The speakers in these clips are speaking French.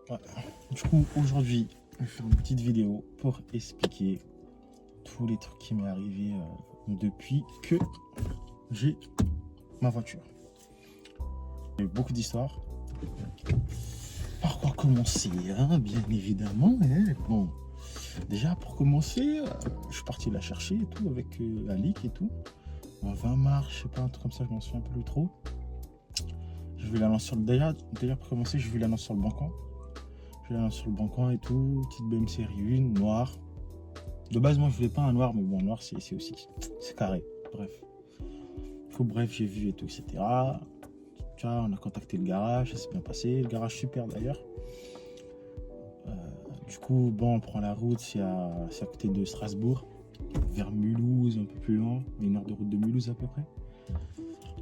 Ouais. Du coup, aujourd'hui, je vais faire une petite vidéo pour expliquer tous les trucs qui m'est arrivé depuis que j'ai ma voiture. Il y a eu beaucoup d'histoires. Par quoi commencer, hein, bien évidemment. Hein. Bon, déjà pour commencer, je suis parti la chercher et tout avec Alic et tout. En 20 mars, je sais pas, un truc comme ça, je m'en souviens plus trop. Je vais la lancer sur le... Déjà pour commencer, je vais la lancer sur le banc. Je vais la lancer sur le banc et tout. Petite BM série 1, noir. De base, moi, je voulais pas un noir, mais bon, noir, c'est aussi... C'est carré. Bref. Bref, j'ai vu et tout, etc. On a contacté le garage, ça s'est bien passé. Le garage super d'ailleurs. Du coup, bon, on prend la route, c'est à côté de Strasbourg, vers Mulhouse, un peu plus loin, une heure de route de Mulhouse à peu près.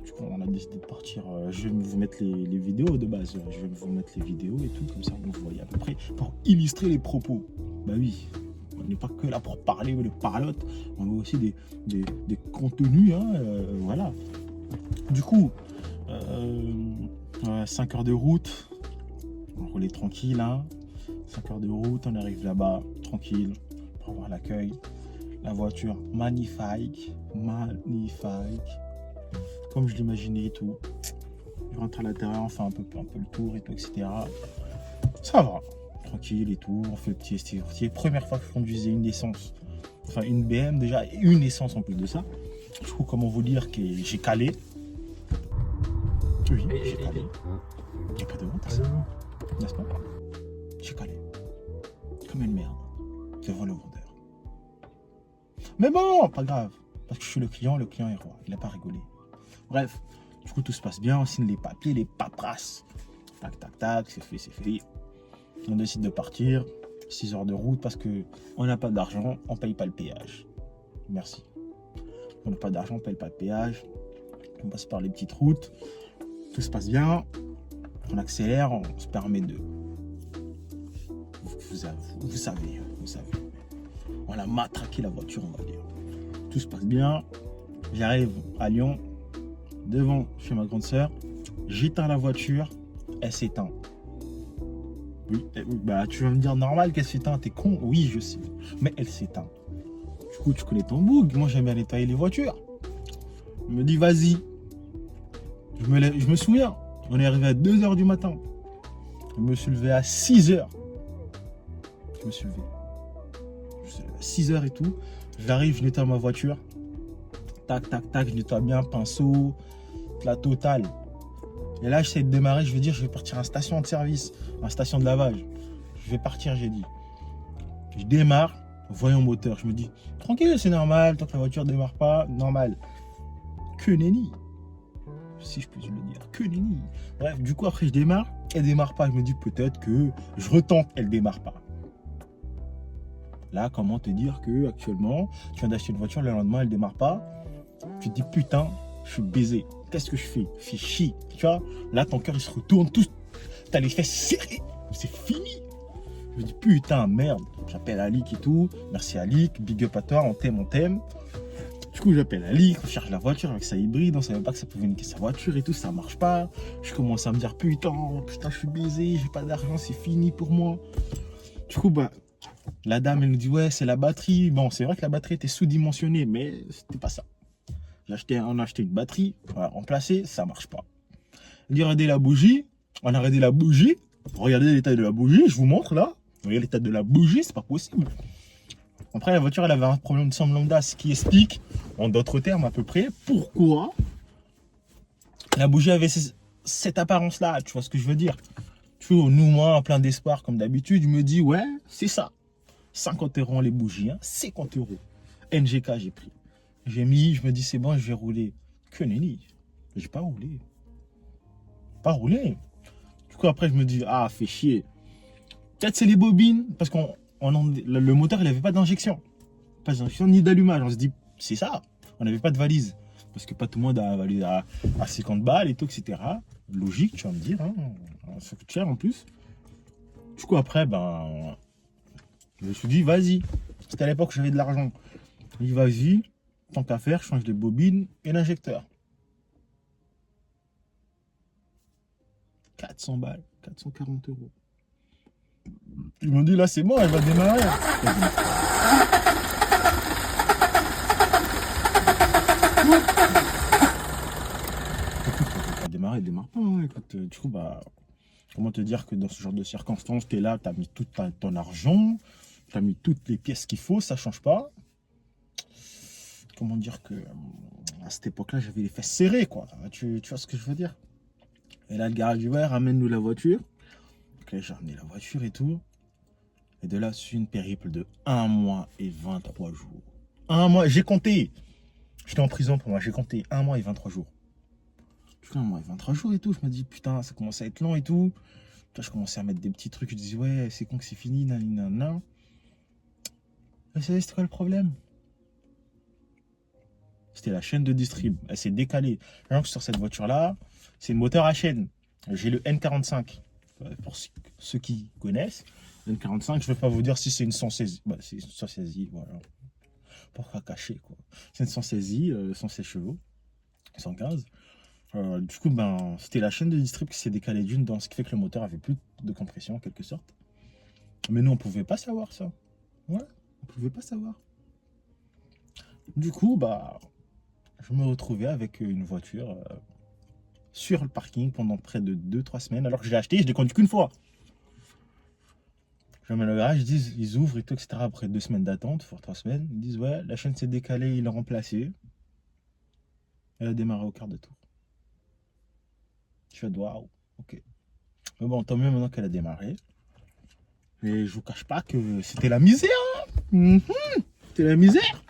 Du coup, on a décidé de partir. Je vais vous mettre les vidéos de base. Je vais vous mettre les vidéos et tout, comme ça vous voyez à peu près, pour illustrer les propos. Bah oui, on n'est pas que là pour parler ou de parlotte, on veut aussi des contenus, hein, voilà. Du coup, 5 heures de route, on roulait tranquille, hein. 5 heures de route, on arrive là-bas, tranquille, pour voir l'accueil. La voiture, magnifique, comme je l'imaginais et tout. Je rentre à l'intérieur, on fait un peu le tour et tout, etc. Ça va, tranquille et tout, on fait le petit essai. Première fois que je conduisais une essence, enfin une BM déjà, et une essence en plus de ça. Du coup, comment vous dire que j'ai calé. Oui, j'ai calé. Il n'y a pas de honte, n'est-ce pas? J'ai calé. Comme une merde. Devant le vendeur. Mais bon, pas grave. Parce que je suis le client est roi. Il n'a pas rigolé. Bref, du coup, tout se passe bien. On signe les papiers, les paperasses. Tac, tac, tac, c'est fait, c'est fait. On décide de partir. 6 heures de route parce qu'on n'a pas d'argent, on ne paye pas le péage. Merci. On n'a pas d'argent, on ne paye pas le péage. On passe par les petites routes. Tout se passe bien. On accélère, on se permet de... Vous savez. On a matraqué la voiture, on va dire. Tout se passe bien. J'arrive à Lyon, devant chez ma grande sœur. J'éteins la voiture, elle s'éteint. Oui, bah tu vas me dire normal qu'elle s'éteint, t'es con? Oui, je sais. Mais elle s'éteint. Du coup, tu connais ton bug. Moi, j'aime bien nettoyer les voitures. Je me dis, vas-y. Je me souviens, on est arrivé à 2 h du matin. Je me suis levé à 6 h. Je me suis levé à 6 h et tout. J'arrive, je nettoie ma voiture. Tac, tac, tac, je nettoie bien, pinceau, la totale. Et là, j'essaie de démarrer, je vais dire, je vais partir à la station de service, à la station de lavage. Je vais partir, j'ai dit. Je démarre, voyons moteur. Je me dis, tranquille, c'est normal, tant que la voiture ne démarre pas, normal. Que nenni. Si je peux le dire, que nenni. Bref, du coup, après, je démarre, elle démarre pas. Je me dis, peut-être que je retente, elle démarre pas. Là, comment te dire que actuellement, tu viens d'acheter une voiture, le lendemain, elle démarre pas. Tu te dis, putain, je suis baisé. Qu'est-ce que je fais? Fais chier. Tu vois, là, ton cœur, il se retourne tout. T'as les fesses serrées. C'est fini. Je me dis, putain, merde. J'appelle Alic et tout. Merci Alic. Big up à toi. On t'aime. Du coup, j'appelle Alic. On charge la voiture avec sa hybride. On savait pas que ça pouvait niquer sa voiture et tout. Ça marche pas. Je commence à me dire, putain, je suis baisé. J'ai pas d'argent. C'est fini pour moi. Du coup, bah, la dame, elle nous dit, ouais, c'est la batterie. Bon, c'est vrai que la batterie était sous-dimensionnée, mais c'était pas ça. On a acheté une batterie, on l'a remplacée, ça marche pas. Elle dit, regardez la bougie. On a regardé la bougie. Regardez l'état de la bougie, je vous montre là. Regardez l'état de la bougie, c'est pas possible. Après, la voiture, elle avait un problème de somme lambda, ce qui explique, en d'autres termes à peu près, pourquoi la bougie avait cette apparence-là. Tu vois ce que je veux dire? Tu vois, nous, moi, en plein d'espoir, comme d'habitude, je me dis, ouais, c'est ça. 50 € les bougies, hein, 50 €. NGK, j'ai pris. J'ai mis, je me dis, c'est bon, je vais rouler. Que nenni. J'ai pas roulé. Pas roulé. Du coup, après, je me dis, ah, fait chier. Peut-être c'est les bobines, parce que le moteur, il n'avait pas d'injection. Pas d'injection ni d'allumage. On se dit, c'est ça. On n'avait pas de valise. Parce que pas tout le monde a valise à 50 balles et tout, etc. Logique, tu vas me dire. Hein. Ça coûte cher en plus. Du coup, après, ben, je me suis dit, vas-y. C'était à l'époque où j'avais de l'argent. Je me dis, vas-y. Tant qu'à faire, je change de bobine et l'injecteur. 400 balles, 440 euros. Ils m'ont dit, là, c'est bon, elle va démarrer. Elle démarre, elle démarre pas. Hein. Écoute, du coup, bah, comment te dire que dans ce genre de circonstances, tu es là, tu as mis tout ton argent, tu as mis toutes les pièces qu'il faut, ça change pas. Comment dire que à cette époque-là, j'avais les fesses serrées, quoi. Tu vois ce que je veux dire? Et là, le garage dit, ouais, ramène-nous la voiture. Donc là, j'ai ramené la voiture et tout. Et de là, c'est une périple de 1 mois et 23 jours. 1 mois, j'ai compté. J'étais en prison pour moi, j'ai compté 1 mois et 23 jours. Tu vois, 1 mois et 23 jours et tout. Je me dis, putain, ça commence à être long et tout. Tu vois, je commençais à mettre des petits trucs. Je disais, ouais, c'est con que c'est fini, nanana. Et vous savez, c'était quoi le problème? C'était la chaîne de distrib. Elle s'est décalée. Par exemple, sur cette voiture-là, c'est le moteur à chaîne. J'ai le N45. Pour ceux qui connaissent, le N45, je ne vais pas vous dire si c'est une 116. Bah, c'est une 116i, voilà. Pourquoi cacher, quoi. C'est une 116i, 116 chevaux, 115. Du coup, ben, c'était la chaîne de distrib qui s'est décalée d'une, dans ce qui fait que le moteur avait plus de compression, en quelque sorte. Mais nous, on ne pouvait pas savoir ça. Ouais, on ne pouvait pas savoir. Du coup, bah, je me retrouvais avec une voiture sur le parking pendant près de 2-3 semaines, alors que j'ai acheté, je l'ai conduit qu'une fois. Je mets le garage, ils ouvrent et tout, etc. Après 2 semaines d'attente, pour 3 semaines, ils disent ouais, la chaîne s'est décalée, ils l'ont remplacée. Elle a démarré au quart de tour. Je fais waouh, ok. Mais bon, tant mieux maintenant qu'elle a démarré. Et je vous cache pas que c'était la misère. Hein. C'était la misère.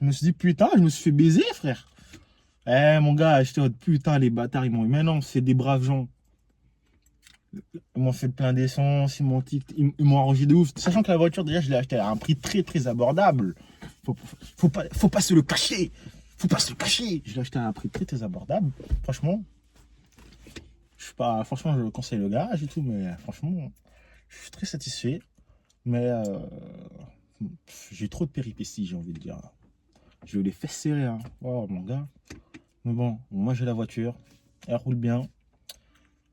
Je me suis dit putain, je me suis fait baiser, frère. Eh mon gars, j'étais en mode putain, les bâtards, ils m'ont dit mais non, c'est des braves gens. Ils m'ont fait plein d'essence, ils m'ont arrangé de ouf. Sachant que la voiture, déjà, je l'ai achetée à un prix très très abordable. Faut pas se le cacher. Faut pas se le cacher. Je l'ai acheté à un prix très très abordable. Franchement, je suis pas. Franchement, je conseille le garage et tout, mais franchement, je suis très satisfait. Mais j'ai trop de péripéties, j'ai envie de dire. Je les fais serrer, hein. Oh mon gars. Mais bon, moi j'ai la voiture. Elle roule bien.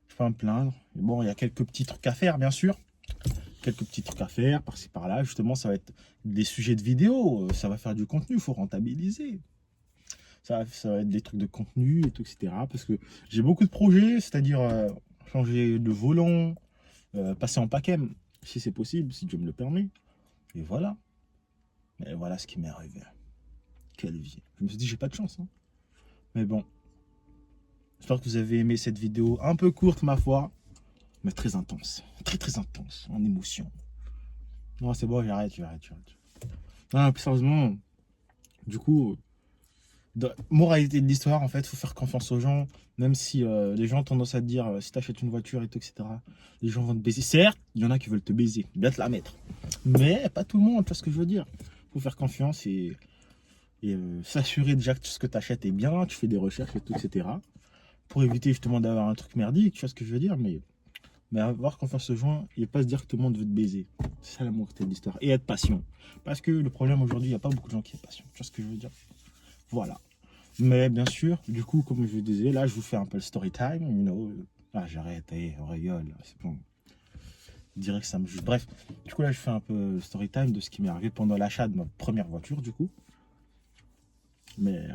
Je peux pas me plaindre. Mais bon, il y a quelques petits trucs à faire, bien sûr. Quelques petits trucs à faire, par-ci par-là. Justement, ça va être des sujets de vidéo. Ça va faire du contenu, il faut rentabiliser. Ça va être des trucs de contenu et tout, etc. Parce que j'ai beaucoup de projets, c'est-à-dire changer de volant, passer en PACM, si c'est possible, si Dieu me le permet. Et voilà. Et voilà ce qui m'est arrivé. Quelle vie. Je me suis dit, j'ai pas de chance. Hein. Mais bon. J'espère que vous avez aimé cette vidéo un peu courte, ma foi. Mais très intense. Très très intense. En émotion. Non, c'est bon, j'arrête. Non, plus sérieusement, du coup, moralité de l'histoire, en fait, il faut faire confiance aux gens. Même si les gens ont tendance à te dire, si tu achètes une voiture et tout, etc., les gens vont te baiser. Certes, il y en a qui veulent te baiser, bien te la mettre. Mais pas tout le monde, tu vois ce que je veux dire. Il faut faire confiance et s'assurer déjà que ce que tu achètes est bien, tu fais des recherches et tout, etc. Pour éviter justement d'avoir un truc merdique, tu vois ce que je veux dire. Mais avoir confiance aux gens et pas se dire que tout le monde veut te baiser. C'est ça la moralité de l'histoire. Et être patient. Parce que le problème aujourd'hui, il n'y a pas beaucoup de gens qui sont patients. Tu vois ce que je veux dire. Voilà. Mais bien sûr, du coup, comme je vous disais, là, je vous fais un peu le story time. You know. Ah, j'arrête, on rigole. C'est bon. Je dirais que ça me juge. Bref, du coup, là, je fais un peu le story time de ce qui m'est arrivé pendant l'achat de ma première voiture, du coup. Mais